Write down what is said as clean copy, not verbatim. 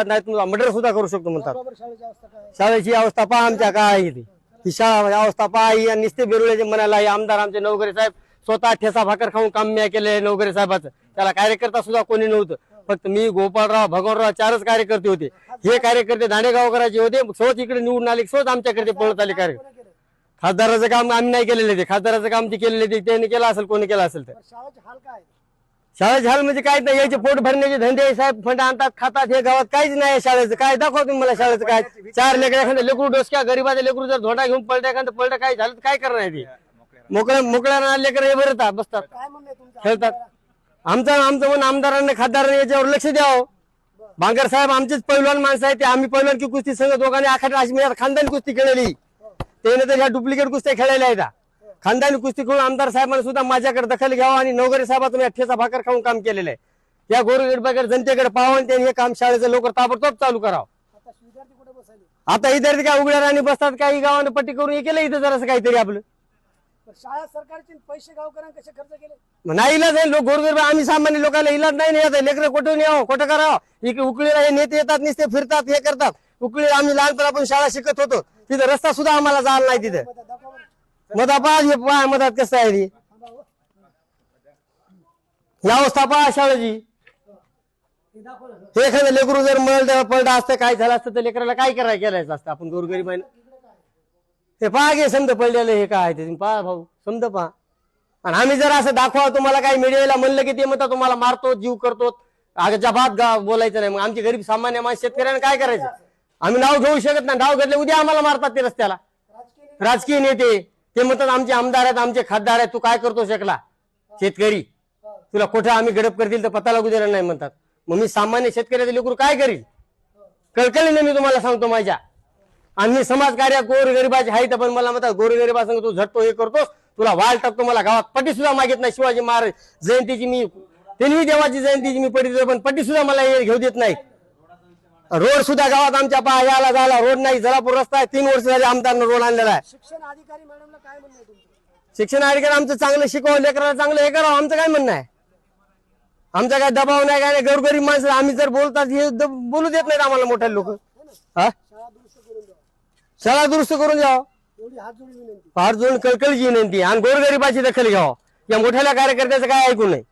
नाही तुमचा मर्डर सुद्धा करू शकतो म्हणतात. बरोबर, शाळेची अवस्था काय आहे? शाळेची अवस्था पहा आमच्या काय आहे ती. ही शाळा अवस्था पहा ही आणि निस्ते बिरुळ्याचे म्हणाला हे आमदार आमचे नवघरे साहेब स्वतः ठेसा भाकर खाऊन काम म्या केले नवघरे साहेबाचं. त्याला कार्यकर्ता सुद्धा कोणी नव्हतं. फक्त मी गोपाळराव भगवानराव 4च कार्यकर्ते होते. हे कार्यकर्ते दांडेगावकरांचे होते. सहज इकडे निवडून आले सहज आमच्याकडे पळत आले. खासदाराचं काम आम्ही नाही केलेले ते. खासदाराचं काम ते केलेले ते त्यांनी केलं असेल कोणी केलं असेल तर. शाळेचे हाल काय? शाळेत झालं म्हणजे काय नाही. याचे पोट भरण्याचे धंदे साहेब फंड आणतात खातात. हे गावात काहीच नाही शाळेचं. काय दाखवा तुम्ही मला शाळेचं काय. 4 लेकर एखादं लेकरू डोसक्या गरीबाचे लेकरू जर धोंडा घेऊन पलट्या एखादं पलट्या काय झालं काय करणार आहे ते. मोकळ्या लेकर हे भरतात बसतात काय म्हणणं आहे तुमचं? खेळतात. आमचं म्हणून आमदारांनी खासदारांनी याच्यावर लक्ष द्यावं. बांगर साहेब आमचेच पैलवान माणसं आहेत. ते आम्ही पैलवान की कुस्ती संघ दोघांनी आखाड्या अजमेरात खानदानी कुस्ती खेळली. त्याने तर ह्या डुप्लिकेट कुस्त्या खेळलेल्या आहेत. खानदानी कुस्ती खेळून आमदार साहेबांनी सुद्धा माझ्याकडे दखल घ्यावं आणि नवघरे साहेबातून ठेचा भाकर खाऊन काम केलेलं आहे. या गोरगरिबाकडे जनतेकडे पाहावं आणि त्यांनी हे काम शाळेचं लवकर ताबडतोब चालू करावं. आता विद्यार्थी कुठे बसायले? आता विद्यार्थी काय उघड्या राणी बसतात. काही गावाने पट्टी करून हे केलं इथं जरासं काहीतरी आपलं. शाळा सरकारचे पैसे गावकऱ्यांना कसे खर्च केले? नाही इलाज आहे. लोक गोरगरीब आम्ही सामान्य लोकांना इलाज नाही येत. लेकरं कुठून यावं कुठं करावं. इकडे उकळीला हे नेते येतात नुसते फिरतात हे करतात. उकळीला आम्ही लहानपणापासून शाळा शिकत होतो. तिथं रस्ता सुद्धा आम्हाला जायला नाही. तिथं दाखवा बरं. मधा पहा मधात कसं आहे ती. या अवस्था पहा शाळेची. हे एखादं लेकरू जर पलटा असतं काय झालं असतं तर लेकराला काय करायचं असतं. आपण गोरगरीब आहे ना. हे पहा घे समज पडलेलं हे काय ते पहा भाऊ समज पहा. आणि आम्ही जर असं दाखवा तुम्हाला काही मीडियाला म्हणलं की ते म्हणतात तुम्हाला मारतो जीव करतो अजाबात बोलायचं नाही. मग आमची गरीब सामान्य माणूस शेतकऱ्यांना काय करायचं. आम्ही नाव घेऊ शकत नाही. नाव घेतलं उद्या आम्हाला मारतात ते रस्त्याला. राजकीय नेते ते म्हणतात आमचे आमदार आहेत आमचे खासदार आहेत तू काय करतो शकला शेतकरी तुला कुठे आम्ही गडप करतील तर पता लागू देणार नाही म्हणतात. मग मी सामान्य शेतकऱ्याचे लेकरू काय करील. कळकळीने मी तुम्हाला सांगतो माझ्या. आम्ही समाजकार्यात गोरगरिबाचे आहेत पण मला म्हणतात गोरगरिबा सांग तू झटतो हे करतोस तुला वाल टाकतो. मला गावात पट्टी सुद्धा मागित नाही. शिवाजी महाराज जयंतीची मी त्यांनी देवाची जयंतीची मी पट्टी देतो पण पट्टी सुद्धा मला घेऊ देत नाही. रोड सुद्धा गावात आमच्या याला झाला रोड नाही. जलापूर रस्ता आहे 3 वर्ष झाले आमदारनं रोड आणलेला आहे. शिक्षण अधिकारी मॅडमला काय म्हणणं आहे तुमचं? शिक्षण अधिकारी आमचं चांगलं शिकवा लेकराला चांगलं हे करावं आमचं काय म्हणणं आहे. आमचा काय दबाव नाही काय नाही. गोरगरीब माणसं आम्ही जर बोलतात हे बोलू देत नाहीत आम्हाला मोठे लोक. हा शाळा दुरुस्त करून द्यावं एवढी हात जोडून विनंती. फार जोडून कळकळीची विनंती आणि गोरगरिबाची दखल घ्यावं. या मोठ्या कार्यकर्त्याचं काय ऐकू नाही.